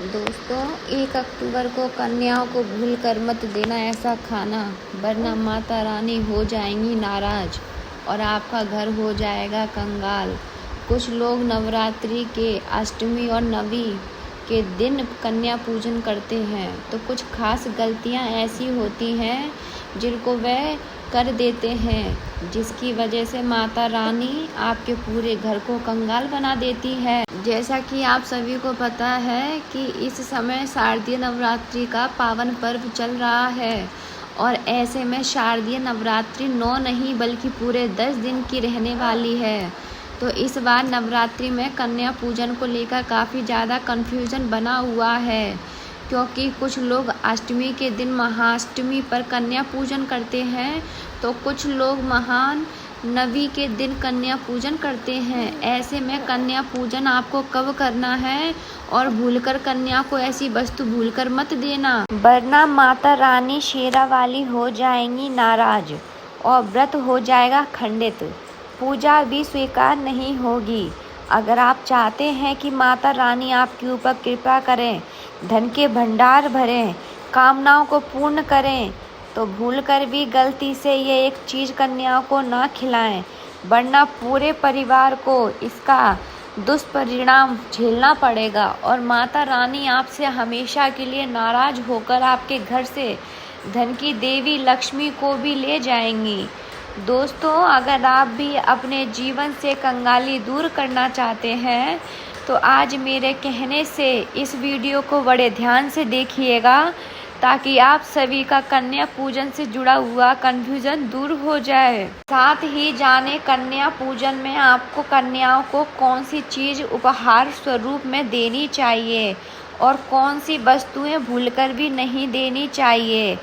दोस्तों, 1 अक्टूबर को कन्याओं को भूलकर मत देना ऐसा खाना, वरना माता रानी हो जाएंगी नाराज और आपका घर हो जाएगा कंगाल। कुछ लोग नवरात्रि के अष्टमी और नवी के दिन कन्या पूजन करते हैं, तो कुछ खास गलतियां ऐसी होती हैं जिनको वह कर देते हैं, जिसकी वजह से माता रानी आपके पूरे घर को कंगाल बना देती है। जैसा कि आप सभी को पता है कि इस समय शारदीय नवरात्रि का पावन पर्व चल रहा है और ऐसे में शारदीय नवरात्रि 9 नहीं बल्कि पूरे 10 दिन की रहने वाली है। तो इस बार नवरात्रि में कन्या पूजन को लेकर काफ़ी ज़्यादा कन्फ्यूज़न बना हुआ है, क्योंकि कुछ लोग अष्टमी के दिन महाअष्टमी पर कन्या पूजन करते हैं, तो कुछ लोग महान नवी के दिन कन्या पूजन करते हैं। ऐसे में कन्या पूजन आपको कब करना है और भूलकर कन्या को ऐसी वस्तु भूलकर मत देना, वरना माता रानी शेरा वाली हो जाएंगी नाराज और व्रत हो जाएगा खंडित, पूजा भी स्वीकार नहीं होगी। अगर आप चाहते हैं कि माता रानी आपके ऊपर कृपा करें, धन के भंडार भरें, कामनाओं को पूर्ण करें, तो भूलकर भी गलती से ये एक चीज़ कन्याओं को ना खिलाएं, वरना पूरे परिवार को इसका दुष्परिणाम झेलना पड़ेगा और माता रानी आपसे हमेशा के लिए नाराज होकर आपके घर से धन की देवी लक्ष्मी को भी ले जाएंगी। दोस्तों, अगर आप भी अपने जीवन से कंगाली दूर करना चाहते हैं, तो आज मेरे कहने से इस वीडियो को बड़े ध्यान से देखिएगा, ताकि आप सभी का कन्या पूजन से जुड़ा हुआ कन्फ्यूजन दूर हो जाए। साथ ही जाने कन्या पूजन में आपको कन्याओं को कौन सी चीज़ उपहार स्वरूप में देनी चाहिए और कौन सी वस्तुएं भूलकर भी नहीं देनी चाहिए।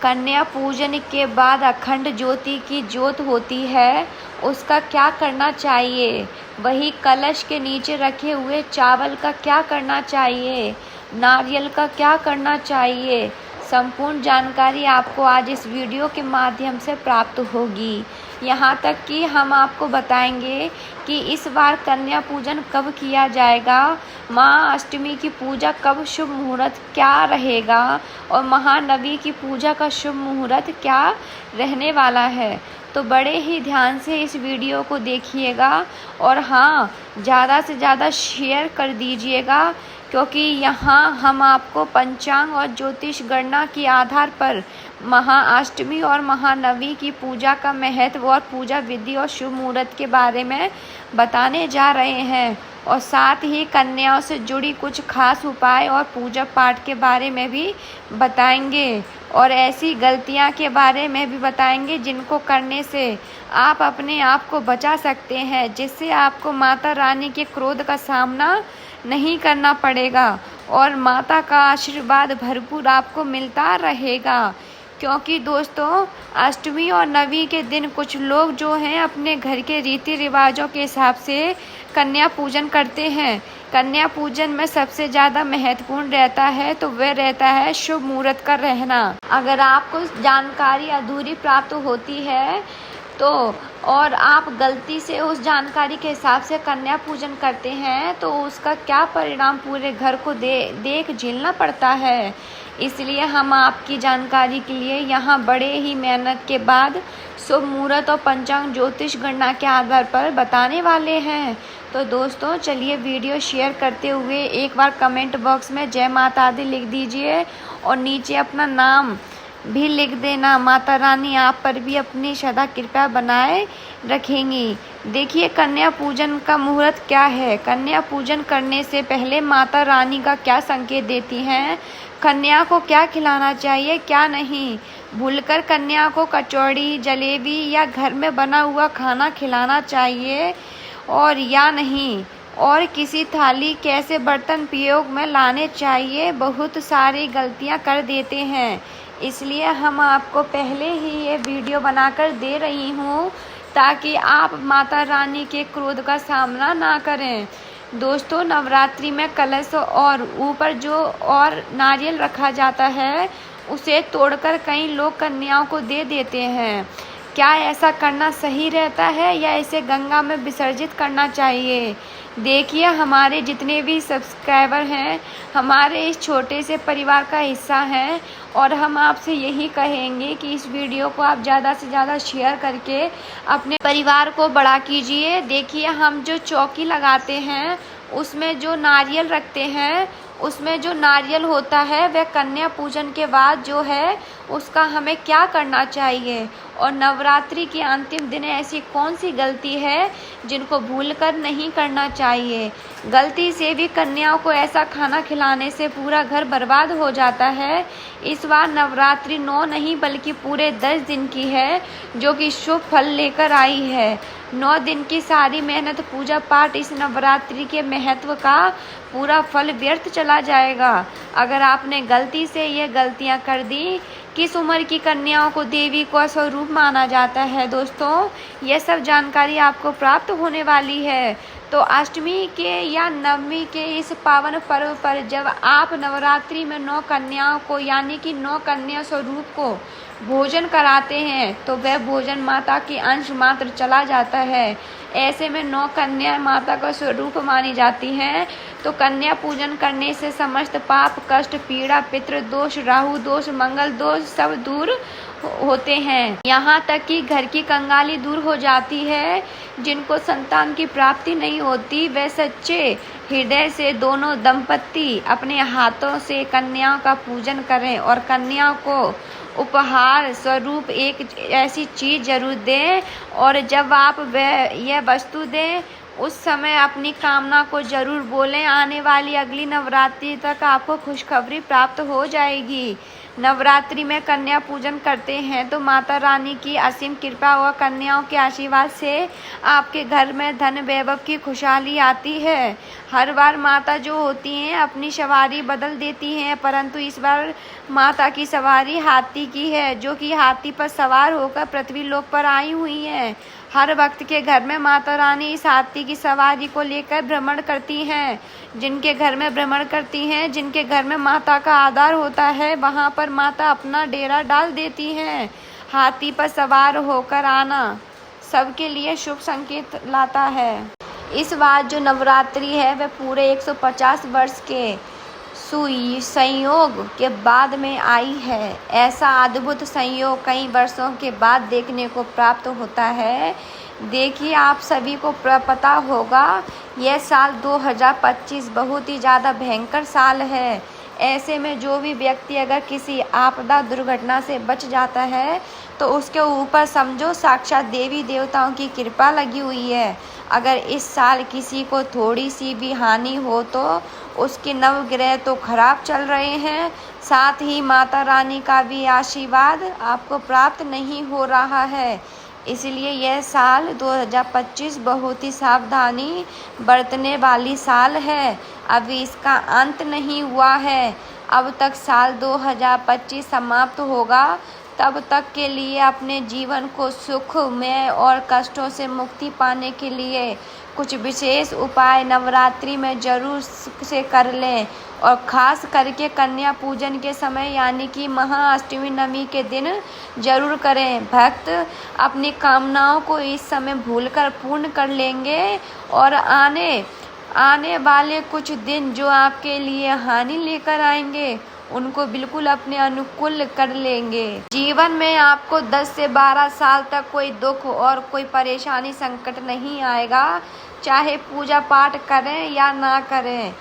कन्या पूजन के बाद अखंड ज्योति की ज्योत होती है, उसका क्या करना चाहिए, वही कलश के नीचे रखे हुए चावल का क्या करना चाहिए, नारियल का क्या करना चाहिए, संपूर्ण जानकारी आपको आज इस वीडियो के माध्यम से प्राप्त होगी। यहाँ तक कि हम आपको बताएंगे कि इस बार कन्या पूजन कब किया जाएगा, महाअष्टमी की पूजा कब शुभ मुहूर्त क्या रहेगा और महानवी की पूजा का शुभ मुहूर्त क्या रहने वाला है। तो बड़े ही ध्यान से इस वीडियो को देखिएगा और हाँ, ज़्यादा से ज़्यादा शेयर कर दीजिएगा, क्योंकि यहाँ हम आपको पंचांग और ज्योतिष गणना के आधार पर महाअष्टमी और महानवी की पूजा का महत्व और पूजा विधि और शुभ मुहूर्त के बारे में बताने जा रहे हैं और साथ ही कन्याओं से जुड़ी कुछ खास उपाय और पूजा पाठ के बारे में भी बताएंगे और ऐसी गलतियां के बारे में भी बताएंगे जिनको करने से आप अपने आप को बचा सकते हैं, जिससे आपको माता रानी के क्रोध का सामना नहीं करना पड़ेगा और माता का आशीर्वाद भरपूर आपको मिलता रहेगा। क्योंकि दोस्तों, अष्टमी और नवी के दिन कुछ लोग जो हैं अपने घर के रीति रिवाजों के हिसाब से कन्या पूजन करते हैं। कन्या पूजन में सबसे ज़्यादा महत्वपूर्ण रहता है तो वह रहता है शुभ मुहूर्त का रहना। अगर आपको जानकारी अधूरी प्राप्त होती है तो और आप गलती से उस जानकारी के हिसाब से कन्या पूजन करते हैं, तो उसका क्या परिणाम पूरे घर को देख झेलना पड़ता है। इसलिए हम आपकी जानकारी के लिए यहाँ बड़े ही मेहनत के बाद शुभ मुहूर्त और पंचांग ज्योतिष गणना के आधार पर बताने वाले हैं। तो दोस्तों, चलिए वीडियो शेयर करते हुए एक बार कमेंट बॉक्स में जय माता दी लिख दीजिए और नीचे अपना नाम भी लिख देना। माता रानी आप पर भी अपनी सदा कृपा बनाए रखेंगी। देखिए, कन्या पूजन का मुहूर्त क्या है। कन्या पूजन करने से पहले माता रानी का क्या संकेत देती हैं, कन्या को क्या खिलाना चाहिए क्या नहीं, भूलकर कन्या को कचौड़ी, जलेबी या घर में बना हुआ खाना खिलाना चाहिए और या नहीं, और किसी थाली कैसे बर्तन प्रयोग में लाने चाहिए। बहुत सारी गलतियां कर देते हैं, इसलिए हम आपको पहले ही ये वीडियो बनाकर दे रही हूँ ताकि आप माता रानी के क्रोध का सामना ना करें। दोस्तों, नवरात्रि में कलश और ऊपर जो और नारियल रखा जाता है उसे तोड़कर कई लोग कन्याओं को दे देते हैं। क्या ऐसा करना सही रहता है या इसे गंगा में विसर्जित करना चाहिए, देखिए, हमारे जितने भी सब्सक्राइबर हैं हमारे इस छोटे से परिवार का हिस्सा हैं और हम आपसे यही कहेंगे कि इस वीडियो को आप ज़्यादा से ज़्यादा शेयर करके अपने परिवार को बड़ा कीजिए। देखिए, हम जो चौकी लगाते हैं उसमें जो नारियल रखते हैं, उसमें जो नारियल होता है वह कन्या पूजन के बाद जो है उसका हमें क्या करना चाहिए, और नवरात्रि के अंतिम दिन ऐसी कौन सी गलती है जिनको भूलकर नहीं करना चाहिए। गलती से भी कन्याओं को ऐसा खाना खिलाने से पूरा घर बर्बाद हो जाता है। इस बार नवरात्रि 9 नहीं बल्कि पूरे 10 दिन की है, जो कि शुभ फल लेकर आई है। 9 दिन की सारी मेहनत, पूजा पाठ, इस नवरात्रि के महत्व का पूरा फल व्यर्थ चला जाएगा अगर आपने गलती से ये गलतियां कर दी। किस उम्र की कन्याओं को देवी का स्वरूप माना जाता है दोस्तों, यह सब जानकारी आपको प्राप्त होने वाली है। तो अष्टमी के या नवमी के इस पावन पर्व पर जब आप नवरात्रि में 9 कन्याओं को यानी कि 9 कन्या स्वरूप को भोजन कराते हैं तो वह भोजन माता के अंश मात्र चला जाता है। ऐसे में 9 कन्या माता का स्वरूप मानी जाती हैं। तो कन्या पूजन करने से समस्त पाप, कष्ट, पीड़ा, पितृ दोष, राहु दोष, मंगल दोष सब दूर होते हैं। यहाँ तक कि घर की कंगाली दूर हो जाती है। जिनको संतान की प्राप्ति नहीं होती वे सच्चे हृदय से दोनों दंपति अपने हाथों से कन्याओं का पूजन करें और कन्याओं को उपहार स्वरूप एक ऐसी चीज जरूर दें, और जब आप यह वस्तु दें उस समय अपनी कामना को जरूर बोलें। आने वाली अगली नवरात्रि तक आपको खुशखबरी प्राप्त हो जाएगी। नवरात्रि में कन्या पूजन करते हैं तो माता रानी की असीम कृपा और कन्याओं के आशीर्वाद से आपके घर में धन वैभव की खुशहाली आती है। हर बार माता जो होती हैं अपनी सवारी बदल देती हैं, परंतु इस बार माता की सवारी हाथी की है, जो कि हाथी पर सवार होकर पृथ्वी लोक पर आई हुई हैं। हर वक्त के घर में माता रानी इस हाथी की सवारी को लेकर भ्रमण करती हैं। जिनके घर में भ्रमण करती हैं, जिनके घर में माता का आदर होता है, वहां पर माता अपना डेरा डाल देती हैं। हाथी पर सवार होकर आना सबके लिए शुभ संकेत लाता है। इस बार जो नवरात्रि है वह पूरे 150 वर्ष के संयोग के बाद में आई है। ऐसा अद्भुत संयोग कई वर्षों के बाद देखने को प्राप्त होता है। देखिए, आप सभी को पता होगा यह साल 2025 बहुत ही ज़्यादा भयंकर साल है। ऐसे में जो भी व्यक्ति अगर किसी आपदा दुर्घटना से बच जाता है तो उसके ऊपर समझो साक्षात देवी देवताओं की कृपा लगी हुई है। अगर इस साल किसी को थोड़ी सी भी हानि हो तो उसके नवग्रह तो खराब चल रहे हैं, साथ ही माता रानी का भी आशीर्वाद आपको प्राप्त नहीं हो रहा है। इसलिए यह साल 2025 बहुत ही सावधानी बरतने वाली साल है। अभी इसका अंत नहीं हुआ है, अब तक साल 2025 समाप्त होगा। तब तक के लिए अपने जीवन को सुख में और कष्टों से मुक्ति पाने के लिए कुछ विशेष उपाय नवरात्रि में जरूर से कर लें, और ख़ास करके कन्या पूजन के समय यानी कि महाअष्टमी नवमी के दिन जरूर करें। भक्त अपनी कामनाओं को इस समय भूलकर पूर्ण कर लेंगे और आने वाले कुछ दिन जो आपके लिए हानि लेकर आएंगे उनको बिल्कुल अपने अनुकूल कर लेंगे। जीवन में आपको 10 से 12 साल तक कोई दुख और कोई परेशानी संकट नहीं आएगा, चाहे पूजा पाठ करें या ना करें।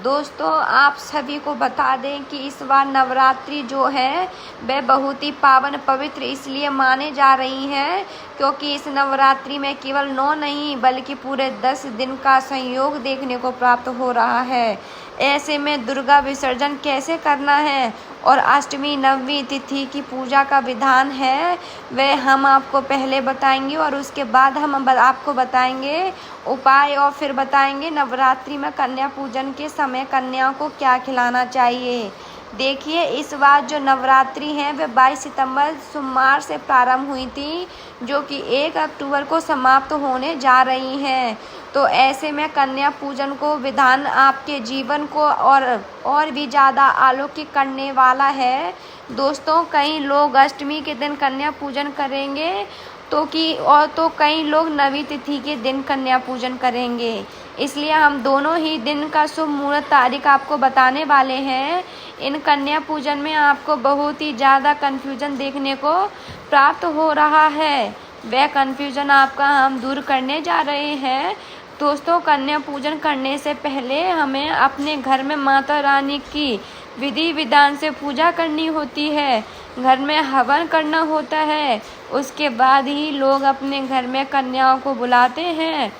दोस्तों, आप सभी को बता दें कि इस बार नवरात्रि जो है वह बहुत ही पावन पवित्र इसलिए माने जा रही हैं क्योंकि इस नवरात्रि में केवल 9 नहीं बल्कि पूरे 10 दिन का संयोग देखने को प्राप्त हो रहा है। ऐसे में दुर्गा विसर्जन कैसे करना है और अष्टमी नवमी तिथि की पूजा का विधान है वह हम आपको पहले बताएंगे, और उसके बाद हम आपको बताएंगे उपाय, और फिर बताएंगे नवरात्रि में कन्या पूजन के समय कन्याओं को क्या खिलाना चाहिए। देखिए, इस बार जो नवरात्रि है वह 22 सितंबर सोमवार से प्रारंभ हुई थी, जो कि 1 अक्टूबर को समाप्त होने जा रही हैं। तो ऐसे में कन्या पूजन को विधान आपके जीवन को और भी ज़्यादा अलौकिक करने वाला है। दोस्तों, कई लोग अष्टमी के दिन कन्या पूजन करेंगे तो कई लोग नवी तिथि के दिन कन्या पूजन करेंगे। इसलिए हम दोनों ही दिन का शुभ मुहूर्त तारीख आपको बताने वाले हैं। इन कन्या पूजन में आपको बहुत ही ज़्यादा कन्फ्यूजन देखने को प्राप्त हो रहा है, वह कन्फ्यूजन आपका हम दूर करने जा रहे हैं। दोस्तों, कन्या पूजन करने से पहले हमें अपने घर में माता रानी की विधि विधान से पूजा करनी होती है, घर में हवन करना होता है। उसके बाद ही लोग अपने घर में कन्याओं को बुलाते हैं।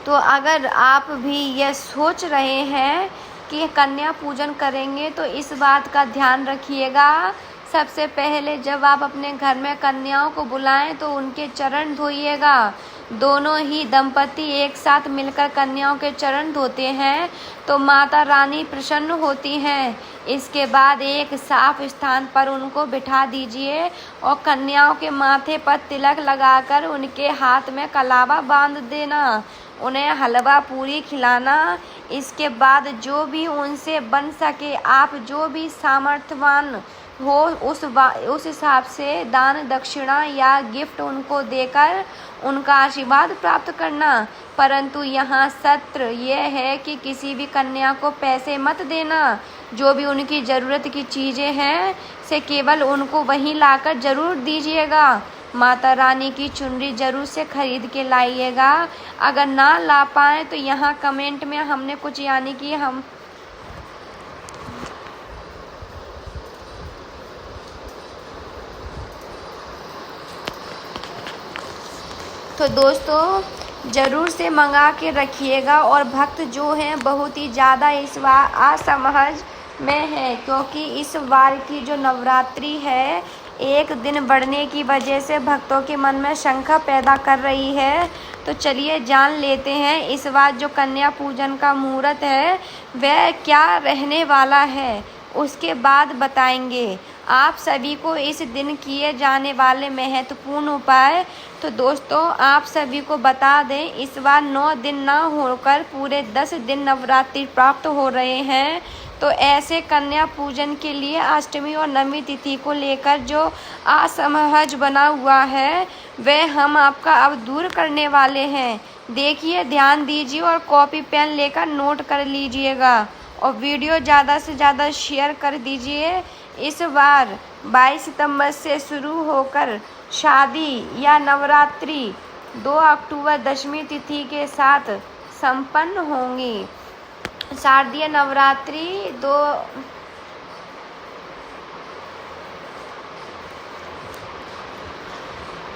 तो अगर आप भी यह सोच रहे हैं कि कन्या पूजन करेंगे तो इस बात का ध्यान रखिएगा। सबसे पहले जब आप अपने घर में कन्याओं को बुलाएं तो उनके चरण धोइएगा। दोनों ही दंपति एक साथ मिलकर कन्याओं के चरण धोते हैं तो माता रानी प्रसन्न होती हैं। इसके बाद एक साफ स्थान पर उनको बिठा दीजिए और कन्याओं के माथे पर तिलक लगाकर उनके हाथ में कलावा बांध देना, उन्हें हलवा पूरी खिलाना। इसके बाद जो भी उनसे बन सके, आप जो भी सामर्थ्यवान हो उस हिसाब से दान दक्षिणा या गिफ्ट उनको देकर उनका आशीर्वाद प्राप्त करना। परंतु यहाँ सत्र यह है कि किसी भी कन्या को पैसे मत देना। जो भी उनकी ज़रूरत की चीज़ें हैं से केवल उनको वहीं लाकर ज़रूर दीजिएगा। माता रानी की चुनरी ज़रूर से खरीद के लाइएगा। अगर ना ला पाए तो यहाँ कमेंट में हमने कुछ यानी कि हम तो दोस्तों ज़रूर से मंगा के रखिएगा। और भक्त जो हैं बहुत ही ज़्यादा इस बार असमझ में है, क्योंकि इस बार की जो नवरात्रि है एक दिन बढ़ने की वजह से भक्तों के मन में शंका पैदा कर रही है। तो चलिए जान लेते हैं इस बार जो कन्या पूजन का मुहूर्त है वह क्या रहने वाला है, उसके बाद बताएंगे आप सभी को इस दिन किए जाने वाले महत्वपूर्ण उपाय। तो दोस्तों आप सभी को बता दें इस बार 9 दिन ना होकर पूरे 10 दिन नवरात्रि प्राप्त हो रहे हैं। तो ऐसे कन्या पूजन के लिए अष्टमी और नवमी तिथि को लेकर जो असमंजस बना हुआ है वह हम आपका अब दूर करने वाले हैं। देखिए, ध्यान दीजिए और कॉपी पेन लेकर नोट कर लीजिएगा और वीडियो ज़्यादा से ज़्यादा शेयर कर दीजिए। इस बार 22 सितंबर से शुरू होकर शादी या नवरात्रि 2 अक्टूबर दशमी तिथि के साथ संपन्न होंगी। शारदीय नवरात्रि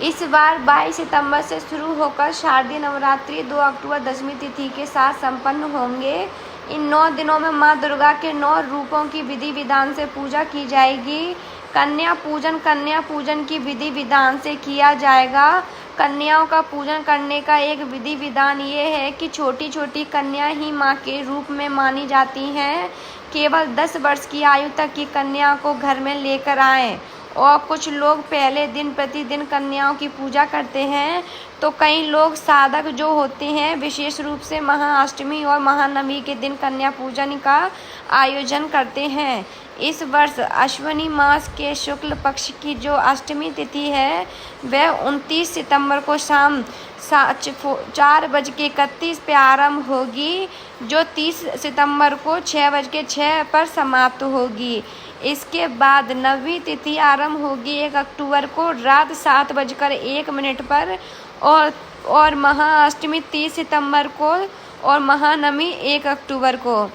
इस बार 22 सितंबर से शुरू होकर शारदीय नवरात्रि 2 अक्टूबर दशमी तिथि के साथ संपन्न होंगे। इन 9 दिनों में माँ दुर्गा के 9 रूपों की विधि विधान से पूजा की जाएगी। कन्या पूजन की विधि विधान से किया जाएगा। कन्याओं का पूजन करने का एक विधि विधान ये है कि छोटी छोटी कन्या ही माँ के रूप में मानी जाती हैं। केवल 10 वर्ष की आयु तक की कन्या को घर में लेकर आएं। और कुछ लोग पहले दिन प्रतिदिन कन्याओं की पूजा करते हैं। तो कई लोग साधक जो होते हैं विशेष रूप से महाअष्टमी और महानवमी के दिन कन्या पूजन का आयोजन करते हैं। इस वर्ष अश्विनी मास के शुक्ल पक्ष की जो अष्टमी तिथि है वह 29 सितंबर को शाम 4:31 पे आरंभ होगी, जो 30 सितंबर को 6:06 पर समाप्त होगी। इसके बाद नवमी तिथि आरंभ होगी 1 अक्टूबर को रात 7:01 पर और महाअष्टमी 30 सितंबर को और महानवमी 1 अक्टूबर को।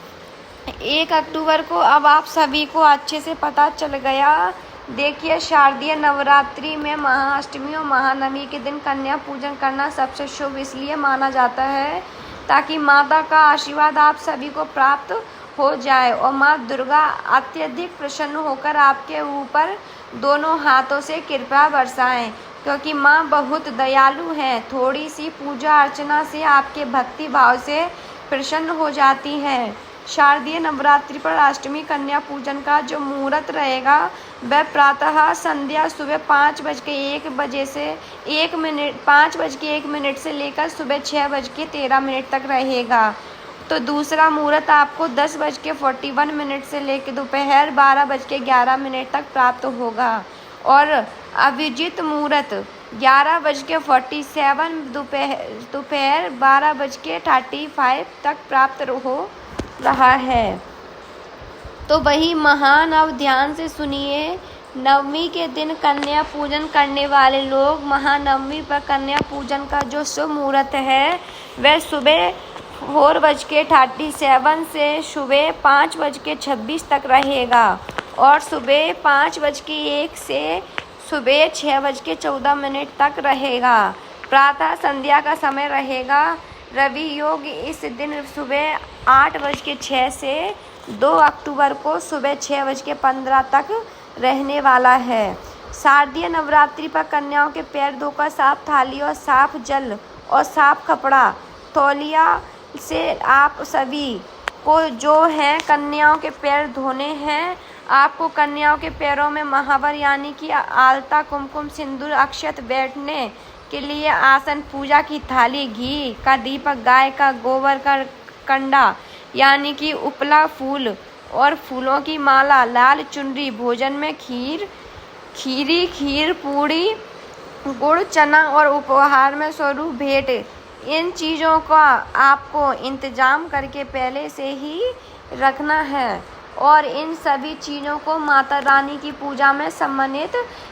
1 अक्टूबर को अब आप सभी को अच्छे से पता चल गया। देखिए, शारदीय नवरात्रि में महाअष्टमी और महानवमी के दिन कन्या पूजन करना सबसे शुभ इसलिए माना जाता है ताकि माता का आशीर्वाद आप सभी को प्राप्त हो जाए और माँ दुर्गा अत्यधिक प्रसन्न होकर आपके ऊपर दोनों हाथों से कृपा बरसाएं, क्योंकि माँ बहुत दयालु हैं। थोड़ी सी पूजा अर्चना से आपके भक्ति भाव से प्रसन्न हो जाती हैं। शारदीय नवरात्रि पर अष्टमी कन्या पूजन का जो मुहूर्त रहेगा वह प्रातः संध्या सुबह 5:01 से 5:01 से लेकर सुबह 6:13 तक रहेगा। तो दूसरा मुहूर्त आपको 10:41 से लेकर दोपहर 12:11 तक प्राप्त होगा और अभिजित मुहूर्त 11:47 दोपहर 12:35 तक प्राप्त हो रहा है। तो वही महान, अब ध्यान से सुनिए। नवमी के दिन कन्या पूजन करने वाले लोग, महानवमी पर कन्या पूजन का जो शुभ मुहूर्त है वह सुबह 4:37 से सुबह 5:26 तक रहेगा और सुबह 5:01 से सुबह 6:14 तक रहेगा। प्रातः संध्या का समय रहेगा। रवि योग इस दिन सुबह 8:06 से 2 अक्टूबर को सुबह 6:15 तक रहने वाला है। शारदीय नवरात्रि पर कन्याओं के पैर धोकर साफ थाली और साफ जल और साफ कपड़ा तौलिया से आप सभी को जो है कन्याओं के पैर धोने हैं। आपको कन्याओं के पैरों में महावर यानी कि आलता, कुमकुम, सिंदूर, अक्षत, बैठने के लिए आसन, पूजा की थाली, घी का दीपक, गाय का गोबर का कंडा यानी कि उपला फूल और फूलों की माला, लाल चुनरी, भोजन में खीर पूड़ी, गुड़, चना और उपहार में स्वरूप भेंट, इन चीज़ों का आपको इंतजाम करके पहले से ही रखना है और इन सभी चीज़ों को माता रानी की पूजा में सम्मानित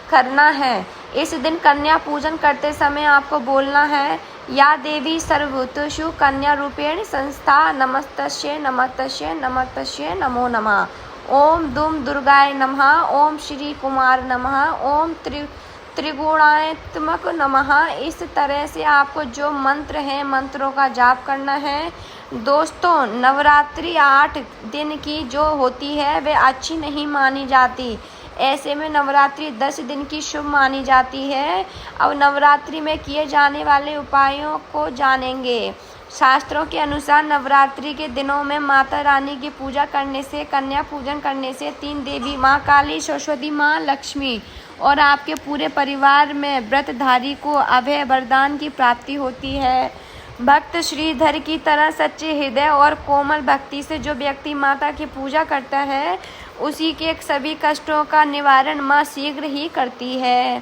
करना है। इस दिन कन्या पूजन करते समय आपको बोलना है, या देवी सर्वभूतेषु कन्या रूपेण संस्था नमस्तस्यै नमस्तस्यै नमस्तस्यै नमो नमः। ओम दुम दुर्गाय नमः। ओम श्री कुमार नमः। ओम त्रिगुणात्मक नमः। इस तरह से आपको जो मंत्र हैं मंत्रों का जाप करना है। दोस्तों, नवरात्रि 8 दिन की जो होती है वह अच्छी नहीं मानी जाती। ऐसे में नवरात्रि 10 दिन की शुभ मानी जाती है। अब नवरात्रि में किए जाने वाले उपायों को जानेंगे। शास्त्रों के अनुसार नवरात्रि के दिनों में माता रानी की पूजा करने से, कन्या पूजन करने से 3 देवी माँ काली, सरस्वती माँ, लक्ष्मी और आपके पूरे परिवार में व्रतधारी को अभय वरदान की प्राप्ति होती है। भक्त श्रीधर की तरह सच्चे हृदय और कोमल भक्ति से जो व्यक्ति माता की पूजा करता है उसी के सभी कष्टों का निवारण माँ शीघ्र ही करती है।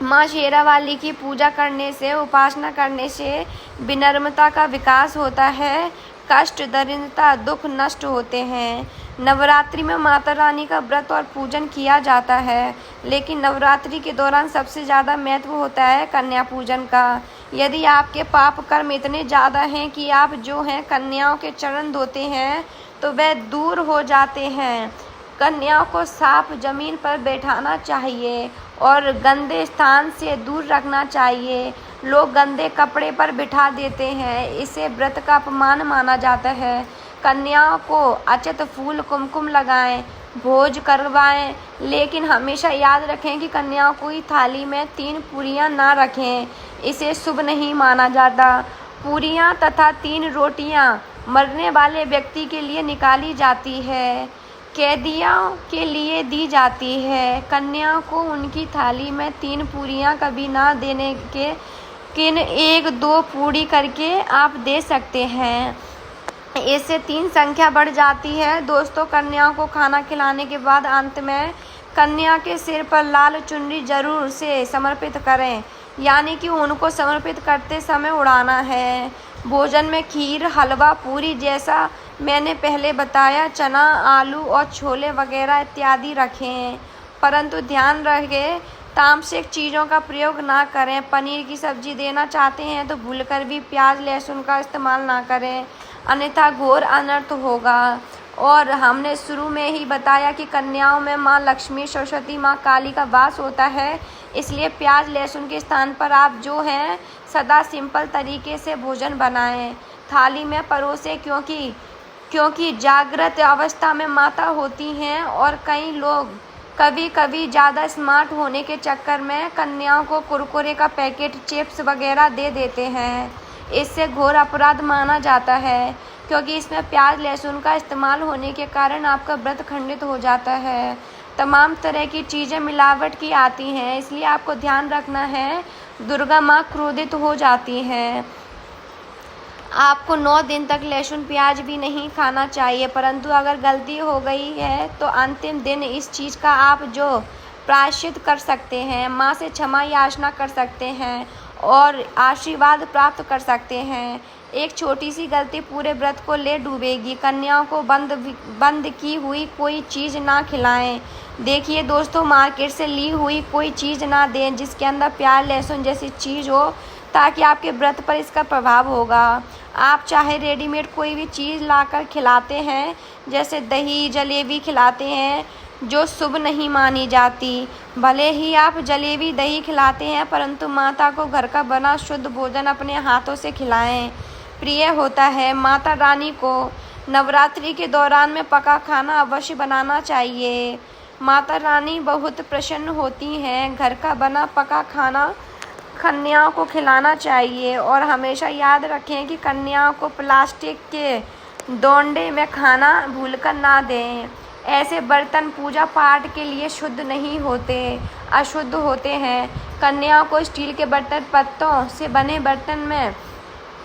माँ शेरावाली की पूजा करने से, उपासना करने से विनम्रता का विकास होता है, कष्ट, दरिद्रता, दुख नष्ट होते हैं। नवरात्रि में माता रानी का व्रत और पूजन किया जाता है, लेकिन नवरात्रि के दौरान सबसे ज़्यादा महत्व होता है कन्या पूजन का। यदि आपके पाप कर्म इतने ज़्यादा हैं कि आप जो हैं कन्याओं के चरण धोते हैं तो वह दूर हो जाते हैं। कन्याओं को साफ जमीन पर बैठाना चाहिए और गंदे स्थान से दूर रखना चाहिए। लोग गंदे कपड़े पर बिठा देते हैं, इसे व्रत का अपमान माना जाता है। कन्याओं को अक्षत, फूल, कुमकुम लगाएं, भोज करवाएं, लेकिन हमेशा याद रखें कि कन्याओं को थाली में 3 पूरियां ना रखें, इसे शुभ नहीं माना जाता। पूरियां तथा 3 रोटियां मरने वाले व्यक्ति के लिए निकाली जाती है, कैदियों के लिए दी जाती है। कन्या को उनकी थाली में 3 पूरियां कभी ना देने के किन 1-2 पूरी करके आप दे सकते हैं, इससे 3 संख्या बढ़ जाती है। दोस्तों, कन्याओं को खाना खिलाने के बाद अंत में कन्या के सिर पर लाल चुनरी जरूर से समर्पित करें, यानी कि उनको समर्पित करते समय उड़ाना है। भोजन में खीर, हलवा, पूरी जैसा मैंने पहले बताया, चना, आलू और छोले वगैरह इत्यादि रखें, परंतु ध्यान रखें तामसिक चीज़ों का प्रयोग ना करें। पनीर की सब्जी देना चाहते हैं तो भूलकर भी प्याज लहसुन का इस्तेमाल ना करें, अन्यथा घोर अनर्थ होगा। और हमने शुरू में ही बताया कि कन्याओं में माँ लक्ष्मी, सरस्वती, माँ काली का वास होता है, इसलिए प्याज लहसुन के स्थान पर आप जो हैं सदा सिंपल तरीके से भोजन बनाएं, थाली में परोसें, क्योंकि जागृत अवस्था में माता होती हैं और कई लोग कभी कभी ज़्यादा स्मार्ट होने के चक्कर में कन्याओं को कुरकुरे का पैकेट, चिप्स वगैरह दे देते हैं। इससे घोर अपराध माना जाता है, क्योंकि इसमें प्याज लहसुन का इस्तेमाल होने के कारण आपका व्रत खंडित हो जाता है। तमाम तरह की चीज़ें मिलावट की आती हैं, इसलिए आपको ध्यान रखना है, दुर्गा माँ क्रोधित हो जाती हैं। आपको 9 दिन तक लहसुन प्याज भी नहीं खाना चाहिए, परंतु अगर गलती हो गई है तो अंतिम दिन इस चीज़ का आप जो प्रायश्चित कर सकते हैं, माँ से क्षमा याचना कर सकते हैं और आशीर्वाद प्राप्त कर सकते हैं। एक छोटी सी गलती पूरे व्रत को ले डूबेगी। कन्याओं को बंद की हुई कोई चीज़ ना खिलाएं। देखिए दोस्तों, मार्केट से ली हुई कोई चीज़ ना दें जिसके अंदर प्याज लहसुन जैसी चीज़ हो, ताकि आपके व्रत पर इसका प्रभाव होगा। आप चाहे रेडीमेड कोई भी चीज़ लाकर खिलाते हैं, जैसे दही जलेबी खिलाते हैं, जो शुभ नहीं मानी जाती। भले ही आप जलेबी दही खिलाते हैं, परंतु माता को घर का बना शुद्ध भोजन अपने हाथों से खिलाएं, प्रिय होता है। माता रानी को नवरात्रि के दौरान में पका खाना अवश्य बनाना चाहिए। माता रानी बहुत प्रसन्न होती हैं। घर का बना पका खाना कन्याओं को खिलाना चाहिए और हमेशा याद रखें कि कन्याओं को प्लास्टिक के दोंडे में खाना भूलकर ना दें। ऐसे बर्तन पूजा पाठ के लिए शुद्ध नहीं होते, अशुद्ध होते हैं। कन्याओं को स्टील के बर्तन, पत्तों से बने बर्तन में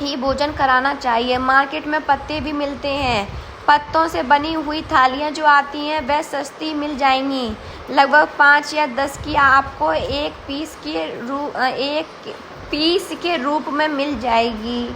ही भोजन कराना चाहिए। मार्केट में पत्ते भी मिलते हैं। पत्तों से बनी हुई थालियाँ जो आती हैं वह सस्ती मिल जाएंगी। लगभग 5 या 10 की आपको एक पीस के रूप में मिल जाएगी।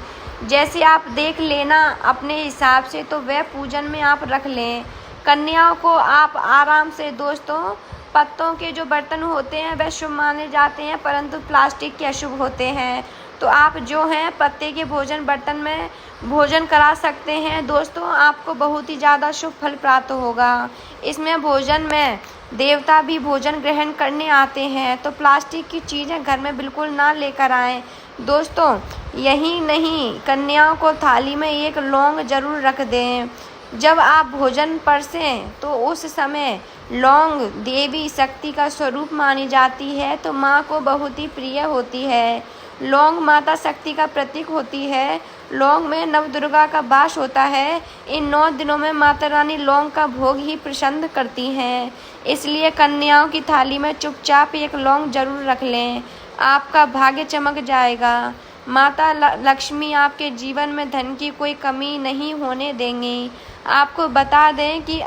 जैसे आप देख लेना अपने हिसाब से, तो वह पूजन में आप रख लें। कन्याओं को आप आराम से दोस्तों, पत्तों के जो बर्तन होते हैं वह शुभ माने जाते हैं, परंतु प्लास्टिक के अशुभ होते हैं। तो आप जो हैं पत्ते के भोजन बर्तन में भोजन करा सकते हैं। दोस्तों, आपको बहुत ही ज़्यादा शुभ फल प्राप्त होगा। इसमें भोजन में देवता भी भोजन ग्रहण करने आते हैं, तो प्लास्टिक की चीज़ें घर में बिल्कुल ना लेकर आएँ। दोस्तों, यही नहीं, कन्याओं को थाली में एक लौंग जरूर रख दें। जब आप भोजन परसें तो उस समय लौंग देवी शक्ति का स्वरूप मानी जाती है, तो माँ को बहुत ही प्रिय होती है। लौंग माता शक्ति का प्रतीक होती है। लौंग में नवदुर्गा का वास होता है। इन 9 दिनों में माता रानी लौंग का भोग ही पसंद करती हैं। इसलिए कन्याओं की थाली में चुपचाप एक लौंग जरूर रख लें, आपका भाग्य चमक जाएगा। माता लक्ष्मी आपके जीवन में धन की कोई कमी नहीं होने देंगी। आपको बता दें कि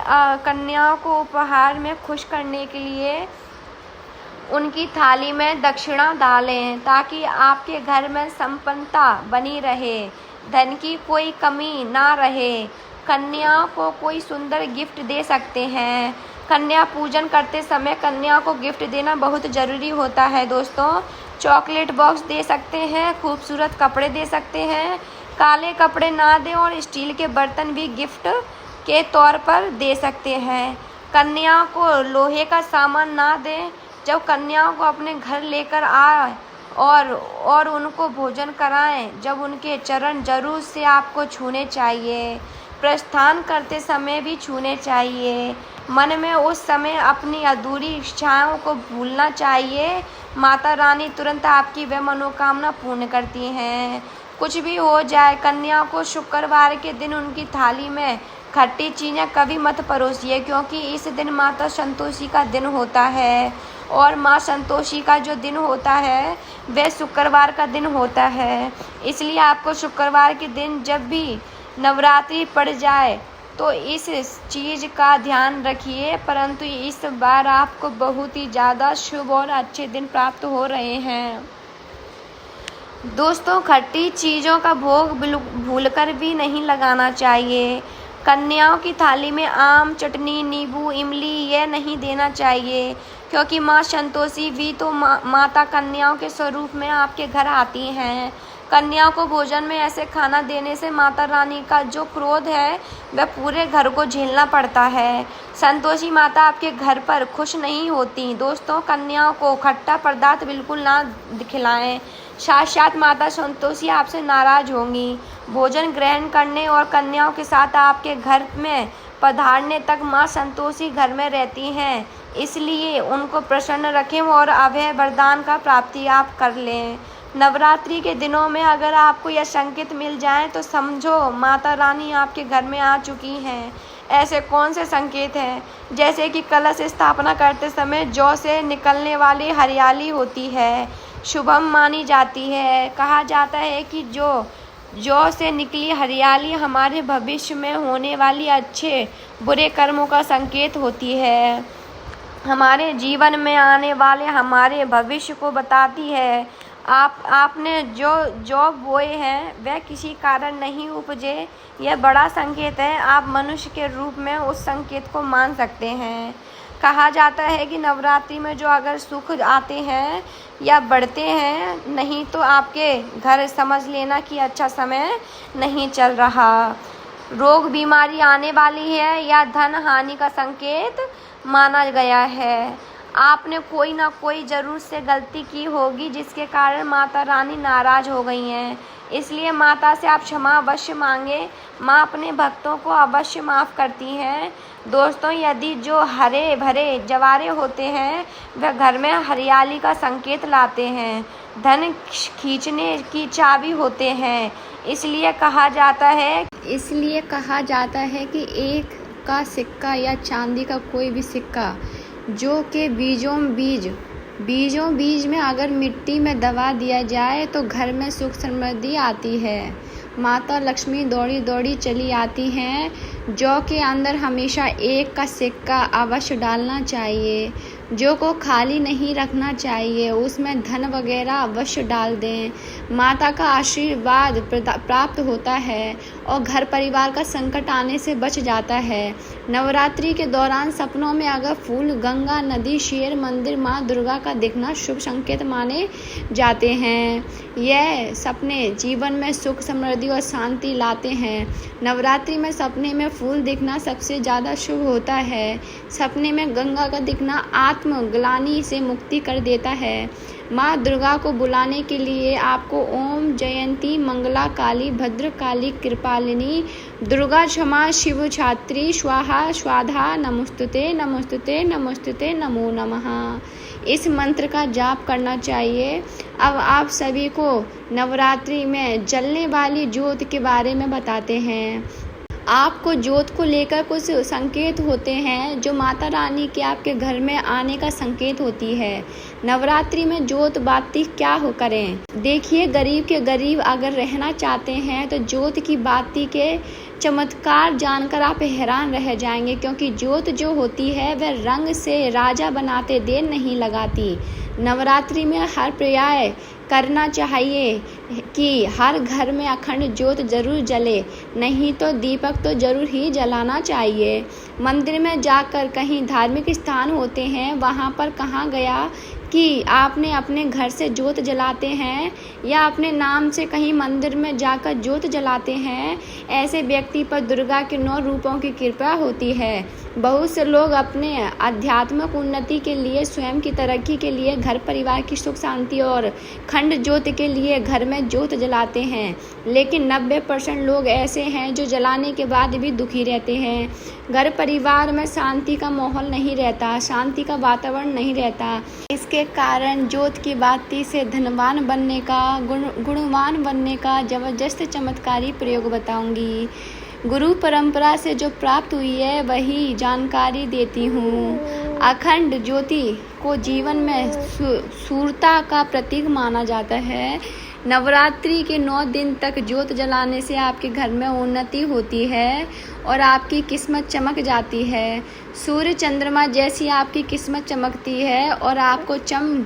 कन्याओं को उपहार में खुश करने के लिए उनकी थाली में दक्षिणा डालें, ताकि आपके घर में संपन्नता बनी रहे, धन की कोई कमी ना रहे। कन्याओं को कोई सुंदर गिफ्ट दे सकते हैं। कन्या पूजन करते समय कन्या को गिफ्ट देना बहुत ज़रूरी होता है। दोस्तों, चॉकलेट बॉक्स दे सकते हैं, खूबसूरत कपड़े दे सकते हैं। काले कपड़े ना दें और स्टील के बर्तन भी गिफ्ट के तौर पर दे सकते हैं। कन्याओं को लोहे का सामान ना दें। जब कन्याओं को अपने घर लेकर आए और उनको भोजन कराएं, जब उनके चरण जरूर से आपको छूने चाहिए। प्रस्थान करते समय भी छूने चाहिए। मन में उस समय अपनी अधूरी इच्छाओं को भूलना चाहिए। माता रानी तुरंत आपकी वह मनोकामना पूर्ण करती हैं। कुछ भी हो जाए, कन्याओं को शुक्रवार के दिन उनकी थाली में खट्टी चीज़ें कभी मत परोसिए, क्योंकि इस दिन माता संतोषी का दिन होता है और माँ संतोषी का जो दिन होता है वह शुक्रवार का दिन होता है। इसलिए आपको शुक्रवार के दिन जब भी नवरात्रि पड़ जाए तो इस चीज़ का ध्यान रखिए। परंतु इस बार आपको बहुत ही ज़्यादा शुभ और अच्छे दिन प्राप्त हो रहे हैं। दोस्तों, खट्टी चीज़ों का भोग भूलकर भी नहीं लगाना चाहिए। कन्याओं की थाली में आम, चटनी, नींबू, इमली यह नहीं देना चाहिए, क्योंकि माँ संतोषी भी तो माता कन्याओं के स्वरूप में आपके घर आती हैं। कन्याओं को भोजन में ऐसे खाना देने से माता रानी का जो क्रोध है वह पूरे घर को झेलना पड़ता है। संतोषी माता आपके घर पर खुश नहीं होती। दोस्तों, कन्याओं को खट्टा पदार्थ बिल्कुल ना खिलाएं। साक्षात माता संतोषी आपसे नाराज होंगी। भोजन ग्रहण करने और कन्याओं के साथ आपके घर में पधारने तक माँ संतोषी घर में रहती हैं। इसलिए उनको प्रसन्न रखें और अभय वरदान का प्राप्ति आप कर लें। नवरात्रि के दिनों में अगर आपको यह संकेत मिल जाए तो समझो माता रानी आपके घर में आ चुकी हैं। ऐसे कौन से संकेत हैं? जैसे कि कलश स्थापना करते समय जौ से निकलने वाली हरियाली होती है, शुभम मानी जाती है। कहा जाता है कि जौ से निकली हरियाली हमारे भविष्य में होने वाली अच्छे बुरे कर्मों का संकेत होती है। हमारे जीवन में आने वाले हमारे भविष्य को बताती है। आपने जो बोए हैं वह किसी कारण नहीं उपजे, यह बड़ा संकेत है। आप मनुष्य के रूप में उस संकेत को मान सकते हैं। कहा जाता है कि नवरात्रि में जो अगर सुख आते हैं या बढ़ते हैं, नहीं तो आपके घर समझ लेना कि अच्छा समय नहीं चल रहा। रोग बीमारी आने वाली है या धन हानि का संकेत माना गया है। आपने कोई ना कोई जरूर से गलती की होगी जिसके कारण माता रानी नाराज हो गई हैं। इसलिए माता से आप क्षमा अवश्य मांगे। माँ अपने भक्तों को अवश्य माफ़ करती हैं। दोस्तों, यदि जो हरे भरे जवारे होते हैं वह घर में हरियाली का संकेत लाते हैं, धन खींचने की चाबी होते हैं। इसलिए कहा जाता है कि एक का सिक्का या चांदी का कोई भी सिक्का जो के बीजों बीज में अगर मिट्टी में दबा दिया जाए तो घर में सुख समृद्धि आती है। माता लक्ष्मी दौड़ी दौड़ी चली आती हैं। जौ के अंदर हमेशा एक का सिक्का अवश्य डालना चाहिए। जौ को खाली नहीं रखना चाहिए, उसमें धन वगैरह अवश्य डाल दें। माता का आशीर्वाद प्राप्त होता है और घर परिवार का संकट आने से बच जाता है। नवरात्रि के दौरान सपनों में अगर फूल, गंगा, नदी, शेर, मंदिर, माँ दुर्गा का दिखना शुभ संकेत माने जाते हैं। यह सपने जीवन में सुख, समृद्धि और शांति लाते हैं। नवरात्रि में सपने में फूल दिखना सबसे ज़्यादा शुभ होता है। सपने में गंगा का दिखना आत्मग्लानि से मुक्ति कर देता है। माँ दुर्गा को बुलाने के लिए आपको ओम जयंती मंगला काली भद्र काली कृपालिनी दुर्गा क्षमा शिव छात्री स्वाहा स्वाधा नमोस्तुते नमोस्तुते नमोस्तुते नमो नमः इस मंत्र का जाप करना चाहिए। अब आप सभी को नवरात्रि में जलने वाली ज्योत के बारे में बताते हैं। आपको ज्योत को लेकर कुछ संकेत होते हैं जो माता रानी के आपके घर में आने का संकेत होती है। नवरात्रि में ज्योत बाती क्या हो करें? देखिए, गरीब के गरीब अगर रहना चाहते हैं तो ज्योत की बाती के चमत्कार जानकर आप हैरान रह जाएंगे, क्योंकि ज्योत जो होती है वह रंग से राजा बनाते देर नहीं लगाती। नवरात्रि में हर प्रयास करना चाहिए कि हर घर में अखंड ज्योत जरूर जले, नहीं तो दीपक तो जरूर ही जलाना चाहिए। मंदिर में जाकर, कहीं धार्मिक स्थान होते हैं वहाँ पर कहा गया कि आपने अपने घर से ज्योत जलाते हैं या अपने नाम से कहीं मंदिर में जाकर ज्योत जलाते हैं, ऐसे व्यक्ति पर दुर्गा के 9 रूपों की कृपा होती है। बहुत से लोग अपने आध्यात्मिक उन्नति के लिए, स्वयं की तरक्की के लिए, घर परिवार की सुख शांति और खंड ज्योत के लिए घर में ज्योत जलाते हैं, लेकिन 90% लोग ऐसे हैं जो जलाने के बाद भी दुखी रहते हैं। घर परिवार में शांति का माहौल नहीं रहता, शांति का वातावरण नहीं रहता। इसके कारण ज्योत की बाती से धनवान बनने का, गुणवान बनने का जबरदस्त चमत्कारी प्रयोग बताऊंगी। गुरु परंपरा से जो प्राप्त हुई है वही जानकारी देती हूँ। अखंड ज्योति को जीवन में शूरता का प्रतीक माना जाता है। नवरात्रि के 9 दिन तक ज्योत जलाने से आपके घर में उन्नति होती है और आपकी किस्मत चमक जाती है। सूर्य चंद्रमा जैसी आपकी किस्मत चमकती है और आपको चम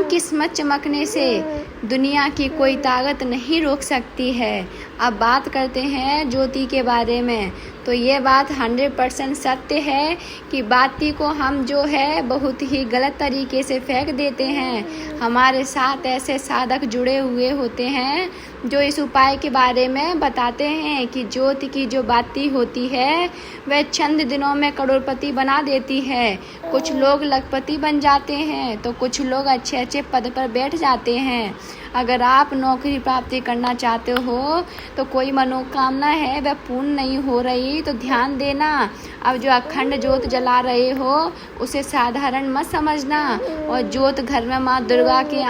किस्मत चमकने से दुनिया की कोई ताकत नहीं रोक सकती है। अब बात करते हैं ज्योति के बारे में, तो ये बात 100% सत्य है कि बाती को हम जो है बहुत ही गलत तरीके से फेंक देते हैं। हमारे साथ ऐसे साधक जुड़े हुए होते हैं जो इस उपाय के बारे में बताते हैं कि ज्योति की जो बाती होती है वह चंद दिनों में करोड़पति बना देती है। कुछ लोग लखपति बन जाते हैं तो कुछ लोग अच्छे अच्छे पद पर बैठ जाते हैं। अगर आप नौकरी प्राप्ति करना चाहते हो तो कोई मनोकामना है वह पूर्ण नहीं हो रही तो ध्यान देना। अब जो अखंड ज्योत जला रहे हो उसे साधारण मत समझना, और ज्योत घर में माँ दुर्गा के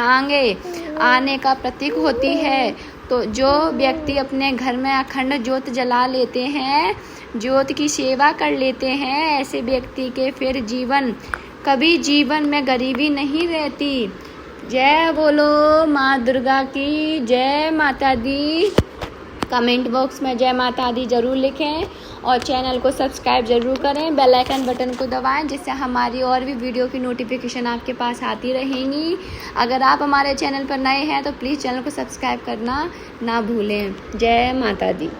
आने का प्रतीक होती है। तो जो व्यक्ति अपने घर में अखंड ज्योत जला लेते हैं, ज्योत की सेवा कर लेते हैं, ऐसे व्यक्ति के फिर कभी जीवन में गरीबी नहीं रहती। जय बोलो माँ दुर्गा की, जय माता दी। कमेंट बॉक्स में जय माता दी ज़रूर लिखें और चैनल को सब्सक्राइब ज़रूर करें, बेल आइकन बटन को दबाएं जिससे हमारी और भी वीडियो की नोटिफिकेशन आपके पास आती रहेंगी। अगर आप हमारे चैनल पर नए हैं तो प्लीज़ चैनल को सब्सक्राइब करना ना भूलें। जय माता दी।